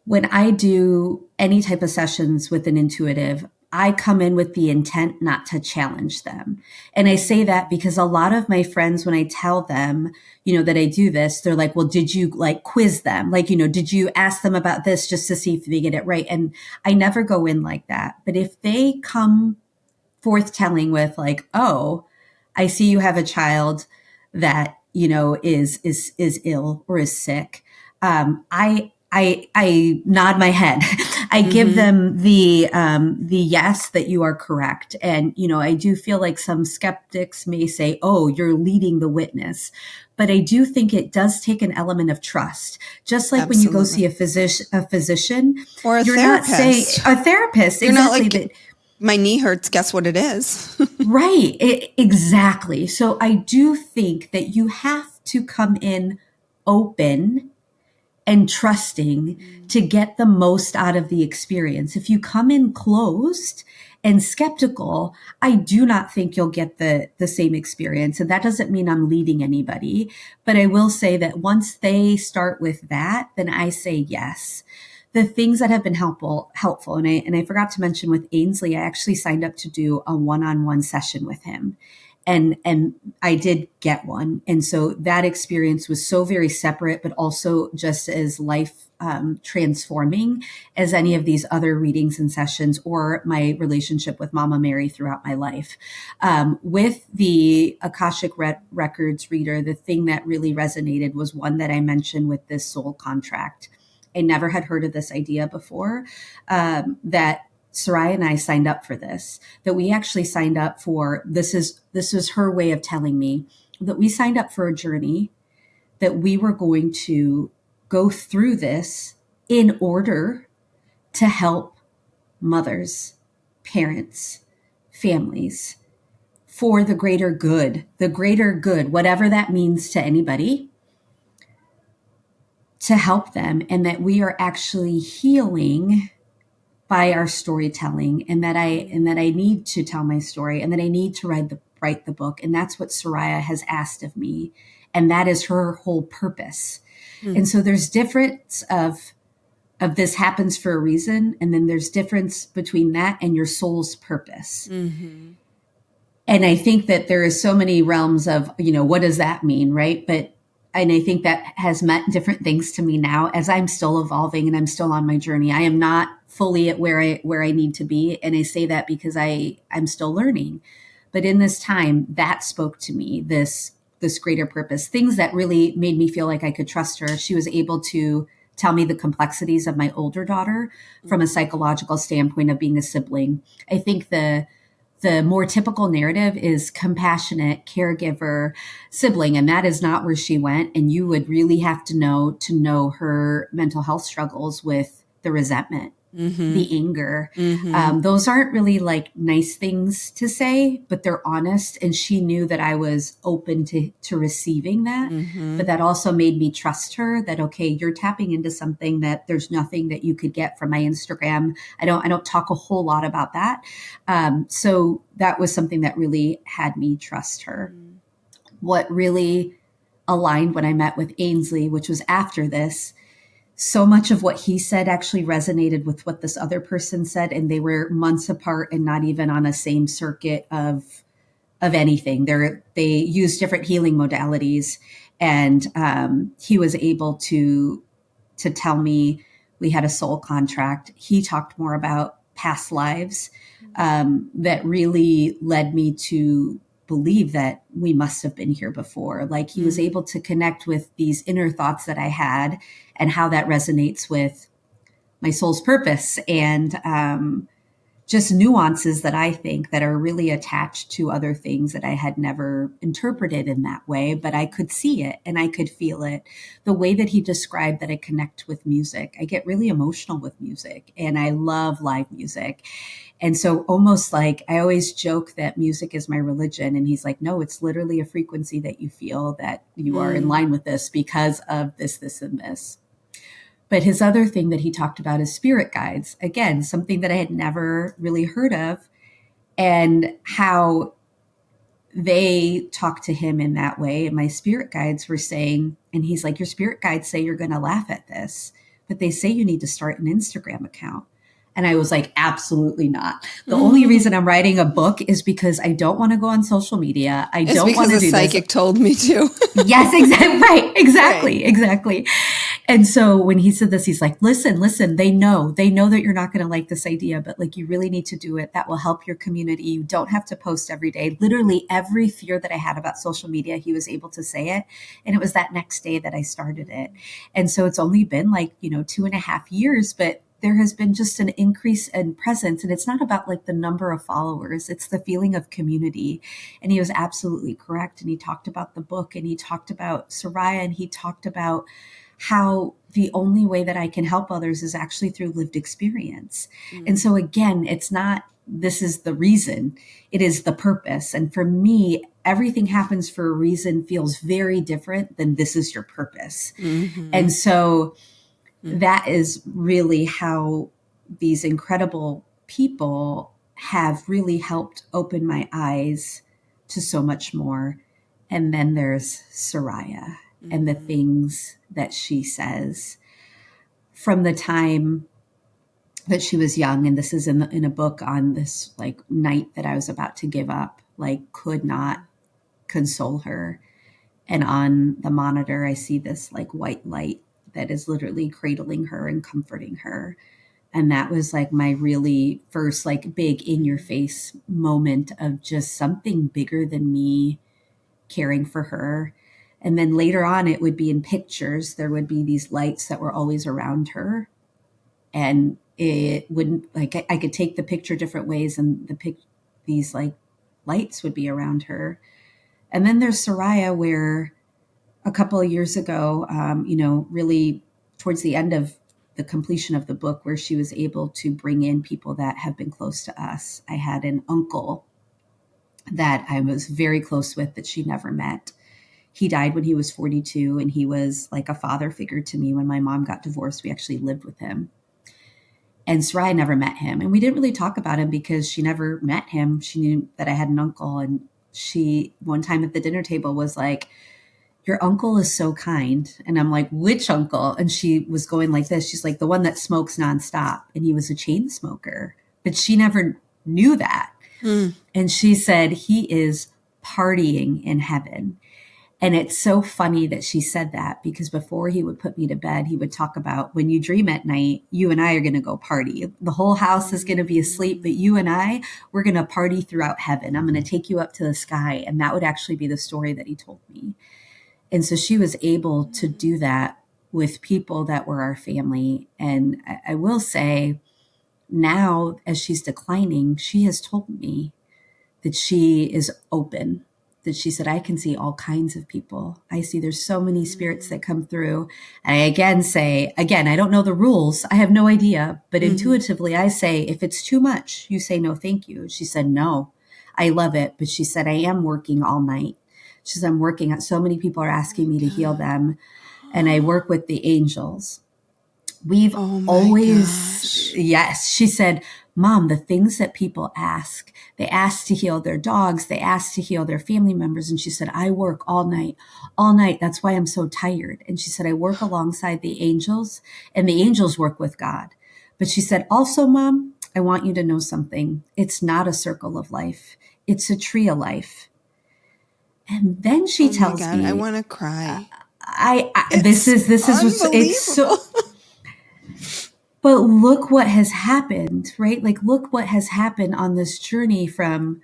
when I do any type of sessions with an intuitive, I come in with the intent not to challenge them. And I say that because a lot of my friends, when I tell them, that I do this, they're like, well, did you like quiz them? Like, did you ask them about this just to see if they get it right? And I never go in like that. But if they come forth telling with like, oh, I see you have a child that, is ill or is sick. I nod my head. I give them the yes, that you are correct. And, I do feel like some skeptics may say, oh, you're leading the witness. But I do think it does take an element of trust. Just like when you go see a physician or a you're therapist. Not saying a therapist. You're exactly. Not like, my knee hurts. Guess what it is? Right. Exactly. So I do think that you have to come in open and trusting to get the most out of the experience. If you come in closed and skeptical, I do not think you'll get the same experience. And that doesn't mean I'm leading anybody, but I will say that once they start with that, then I say yes. The things that have been helpful, and I forgot to mention with Ainsley, I actually signed up to do a one-on-one session with him. And I did get one. And so that experience was so very separate, but also just as life transforming as any of these other readings and sessions or my relationship with Mama Mary throughout my life. With the Akashic Records reader, the thing that really resonated was one that I mentioned with this soul contract. I never had heard of this idea before, that Soraya and I signed up for this, that we actually signed up for, this was her way of telling me that we signed up for a journey, that we were going to go through this in order to help mothers, parents, families for the greater good, whatever that means to anybody, to help them, and that we are actually healing by our storytelling, and that I need to tell my story, and that I need to write the book. And that's what Soraya has asked of me. And that is her whole purpose. And so there's difference of this happens for a reason. And then there's difference between that and your soul's purpose. And I think that there is so many realms of, what does that mean? Right. And I think that has meant different things to me now as I'm still evolving and I'm still on my journey. I am not fully at where I need to be. And I say that because I'm still learning. But in this time, that spoke to me, this greater purpose, things that really made me feel like I could trust her. She was able to tell me the complexities of my older daughter from a psychological standpoint of being a sibling. I think the more typical narrative is compassionate, caregiver, sibling, and that is not where she went. And you would really have to know her mental health struggles with the resentment, the anger. Those aren't really like nice things to say, but they're honest. And she knew that I was open to receiving that. But that also made me trust her that, okay, you're tapping into something that there's nothing that you could get from my Instagram. I don't talk a whole lot about that. So that was something that really had me trust her. What really aligned when I met with Ainsley, which was after this, so much of what he said actually resonated with what this other person said. And they were months apart and not even on a same circuit of anything. They used different healing modalities. And he was able to tell me we had a soul contract. He talked more about past lives that really led me to believe that we must have been here before. Like he was able to connect with these inner thoughts that I had and how that resonates with my soul's purpose and just nuances that I think that are really attached to other things that I had never interpreted in that way, but I could see it and I could feel it. The way that he described that I connect with music, I get really emotional with music and I love live music. And so almost like I always joke that music is my religion. And he's like, no, it's literally a frequency that you feel that you are in line with this because of this, this, and this. But his other thing that he talked about is spirit guides. Again, something that I had never really heard of, and how they talked to him in that way. And my spirit guides were saying, and he's like, your spirit guides say you're going to laugh at this, but they say you need to start an Instagram account. And I was like, absolutely not. The only reason I'm writing a book is because I don't want to go on social media. I don't want to do this. Because the psychic told me to. Yes, exactly. Right. Exactly. Right. Exactly. And so when he said this, he's like, listen, they know that you're not going to like this idea, but like, you really need to do it. That will help your community. You don't have to post every day. Literally every fear that I had about social media, he was able to say it. And it was that next day that I started it. And so it's only been like, 2.5 years, but there has been just an increase in presence. And it's not about like the number of followers. It's the feeling of community. And he was absolutely correct. And he talked about the book, and he talked about Soraya, and he talked about how the only way that I can help others is actually through lived experience. And so again, it's not, this is the reason, it is the purpose. And for me, everything happens for a reason feels very different than this is your purpose. And so that is really how these incredible people have really helped open my eyes to so much more. And then there's Soraya and the things that she says from the time that she was young. And this is in a book on this like night that I was about to give up, like could not console her. And on the monitor, I see this like white light that is literally cradling her and comforting her. And that was like my really first like big in your face moment of just something bigger than me caring for her. And then later on, it would be in pictures. There would be these lights that were always around her. And it wouldn't like, I could take the picture different ways, and these like lights would be around her. And then there's Soraya, where a couple of years ago, really towards the end of the completion of the book, where she was able to bring in people that have been close to us. I had an uncle that I was very close with that she never met. He died when he was 42, and he was like a father figure to me. When my mom got divorced, we actually lived with him. And Soraya never met him. And we didn't really talk about him because she never met him. She knew that I had an uncle. And she, one time at the dinner table, was like, your uncle is so kind. And I'm like, which uncle? And she was going like this. She's like, the one that smokes nonstop. And he was a chain smoker. But she never knew that. And she said, he is partying in heaven. And it's so funny that she said that, because before he would put me to bed, he would talk about, when you dream at night, you and I are going to go party. The whole house is going to be asleep, but you and I, we're going to party throughout heaven. I'm going to take you up to the sky. And that would actually be the story that he told me. And so she was able to do that with people that were our family. And I will say now, as she's declining, she has told me that she is open, that she said, I can see all kinds of people. I see there's so many spirits that come through. And I again say, I don't know the rules. I have no idea. But intuitively, I say, if it's too much, you say, no, thank you. She said, no, I love it. But she said, I am working all night. She says, I'm working at so many people are asking me to heal them. And I work with the angels. We've always, yes, she said, Mom, the things that people ask, they ask to heal their dogs, they ask to heal their family members. And she said, I work all night. That's why I'm so tired. And she said, I work alongside the angels, and the angels work with God. But she said, also, Mom, I want you to know something. It's not a circle of life. It's a tree of life. And then she tells me, I want to cry. This is it's so. But look what has happened, right? Like, look what has happened on this journey from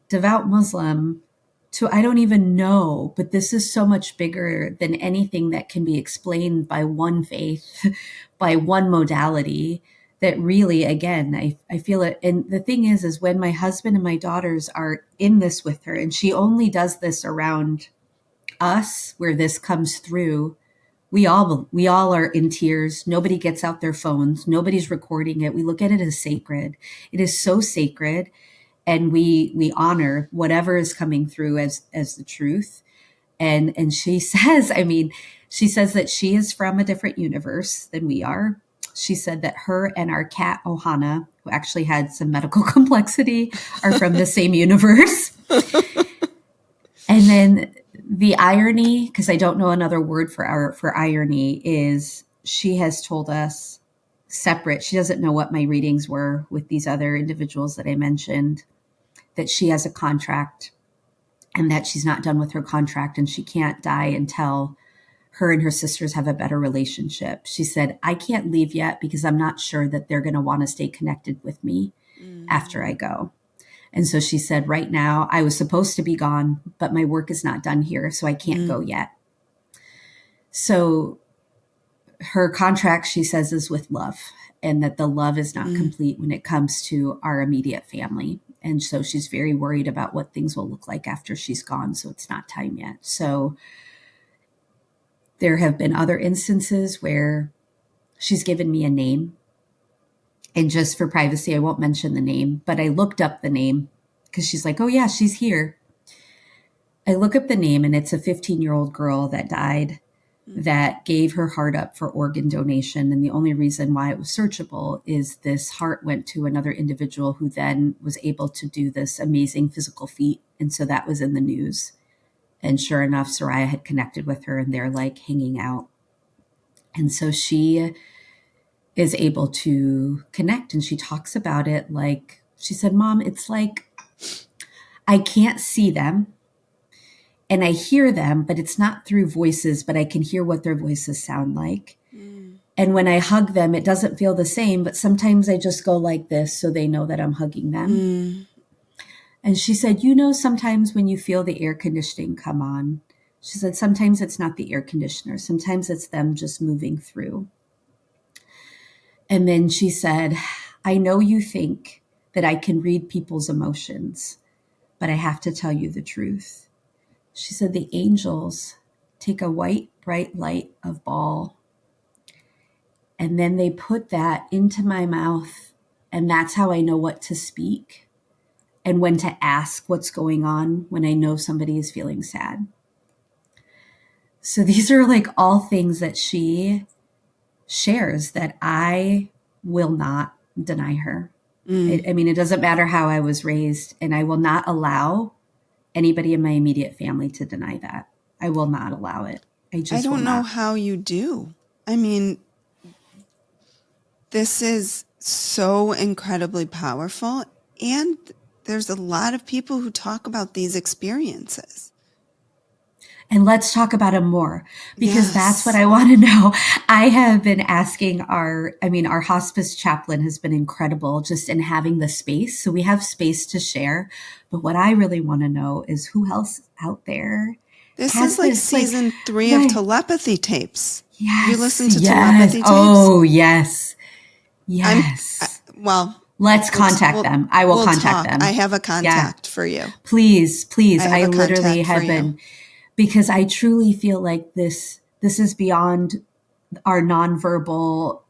devout Muslim to, I don't even know, but this is so much bigger than anything that can be explained by one faith, by one modality, that really, again, I feel it. And the thing is when my husband and my daughters are in this with her, and she only does this around us where this comes through, we all are in tears. Nobody gets out their phones. Nobody's recording it. We look at it as sacred. It is so sacred. And we honor whatever is coming through as the truth. And she says, she says that she is from a different universe than we are. She said that her and our cat, Ohana, who actually had some medical complexity, are from the same universe. And then the irony, because I don't know another word for irony, is she has told us separate, she doesn't know what my readings were with these other individuals that I mentioned, that she has a contract and that she's not done with her contract and she can't die until her and her sisters have a better relationship. She said, I can't leave yet because I'm not sure that they're going to want to stay connected with me after I go. And so she said, right now, I was supposed to be gone, but my work is not done here, so I can't go yet. So her contract, she says, is with love, and that the love is not complete when it comes to our immediate family. And so she's very worried about what things will look like after she's gone. So it's not time yet. So there have been other instances where she's given me a name. And just for privacy, I won't mention the name, but I looked up the name because she's like, oh yeah, she's here. I look up the name and it's a 15-year-old girl that died that gave her heart up for organ donation. And the only reason why it was searchable is this heart went to another individual who then was able to do this amazing physical feat. And so that was in the news. And sure enough, Soraya had connected with her and they're like hanging out. And so she is able to connect and she talks about it like, she said, Mom, it's like, I can't see them. And I hear them, but it's not through voices, but I can hear what their voices sound like. And when I hug them, it doesn't feel the same, but sometimes I just go like this so they know that I'm hugging them. And she said, you know, sometimes when you feel the air conditioning come on, she said, sometimes it's not the air conditioner. Sometimes it's them just moving through. And then she said, I know you think that I can read people's emotions, but I have to tell you the truth. She said, the angels take a white, bright light of ball, and then they put that into my mouth, and that's how I know what to speak and when to ask what's going on when I know somebody is feeling sad. So these are like all things that she shares that I will not deny her. I mean, it doesn't matter how I was raised, and I will not allow anybody in my immediate family to deny that. I will not allow it. I don't know how you do. I mean, this is so incredibly powerful. And there's a lot of people who talk about these experiences. And let's talk about them more, because that's what I want to know. I have been asking our hospice chaplain has been incredible just in having the space. So we have space to share. But what I really want to know is who else out there. This is like season 3 of telepathy tapes. Yes. You listen to telepathy tapes? Oh, yes. Yes. Let's contact them. I will contact them. I have a contact for you. Please. I literally have been, because I truly feel like this is beyond our nonverbal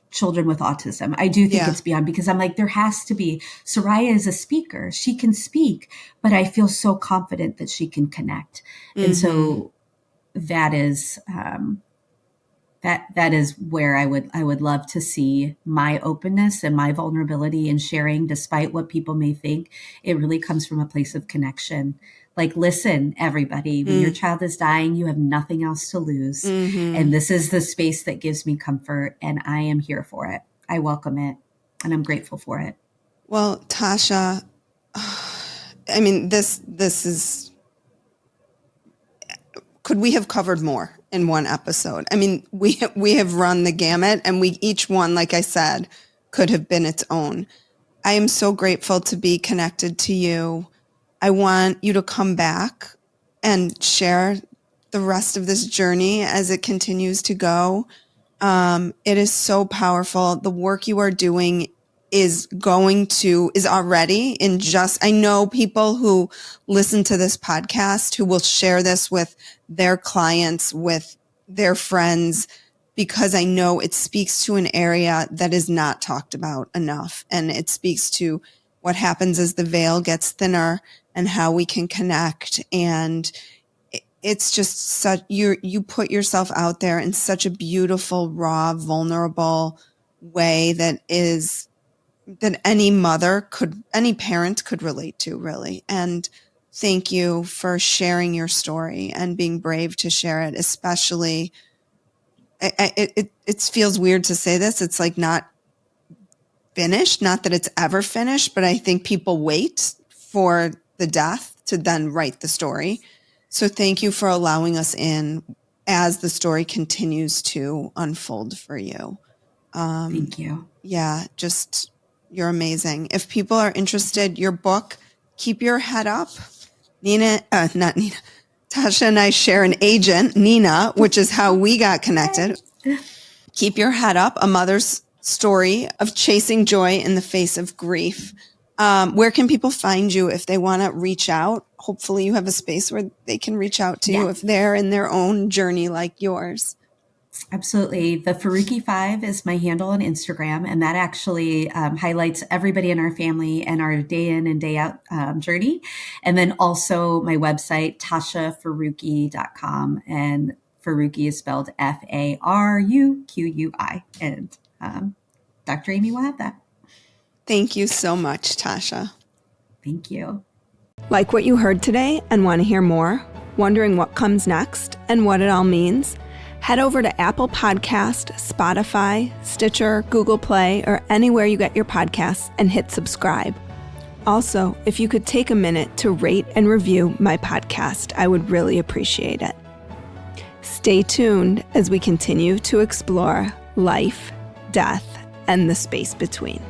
children with autism. I do think it's beyond, because I'm like, there has to be. Soraya is a speaker. She can speak, but I feel so confident that she can connect. And so that is, that is where I would love to see my openness and my vulnerability and sharing, despite what people may think. It really comes from a place of connection. Like, listen, everybody, when your child is dying, you have nothing else to lose. And this is the space that gives me comfort, and I am here for it. I welcome it, and I'm grateful for it. Well, Tasha, I mean, this is, could we have covered more in one episode? I mean, we have run the gamut, and each one, like I said, could have been its own. I am so grateful to be connected to you. I want you to come back and share the rest of this journey as it continues to go. It is so powerful. The work you are doing is already in I know people who listen to this podcast who will share this with their clients, with their friends, because I know it speaks to an area that is not talked about enough. And it speaks to what happens as the veil gets thinner and how we can connect. And it's just such, you put yourself out there in such a beautiful, raw, vulnerable way that any parent could relate to, really. And thank you for sharing your story and being brave to share it, especially it feels weird to say this. It's like not finished, not that it's ever finished, but I think people wait for the death to then write the story. So thank you for allowing us in as the story continues to unfold for you. Thank you. Yeah, just you're amazing. If people are interested, your book, Keep Your Head Up. Tasha and I share an agent, Nina, which is how we got connected. Keep Your Head Up, a mother's story of chasing joy in the face of grief. Where can people find you if they want to reach out? Hopefully you have a space where they can reach out to you if they're in their own journey like yours. Absolutely. The Faruqui 5 is my handle on Instagram, and that actually highlights everybody in our family and our day in and day out journey. And then also my website, tashafaruqui.com, and Faruqui is spelled Faruqui. And Dr. Amy will have that. Thank you so much, Tasha. Thank you. Like what you heard today and want to hear more? Wondering what comes next and what it all means? Head over to Apple Podcast, Spotify, Stitcher, Google Play, or anywhere you get your podcasts and hit subscribe. Also, if you could take a minute to rate and review my podcast, I would really appreciate it. Stay tuned as we continue to explore life, death, and the space between.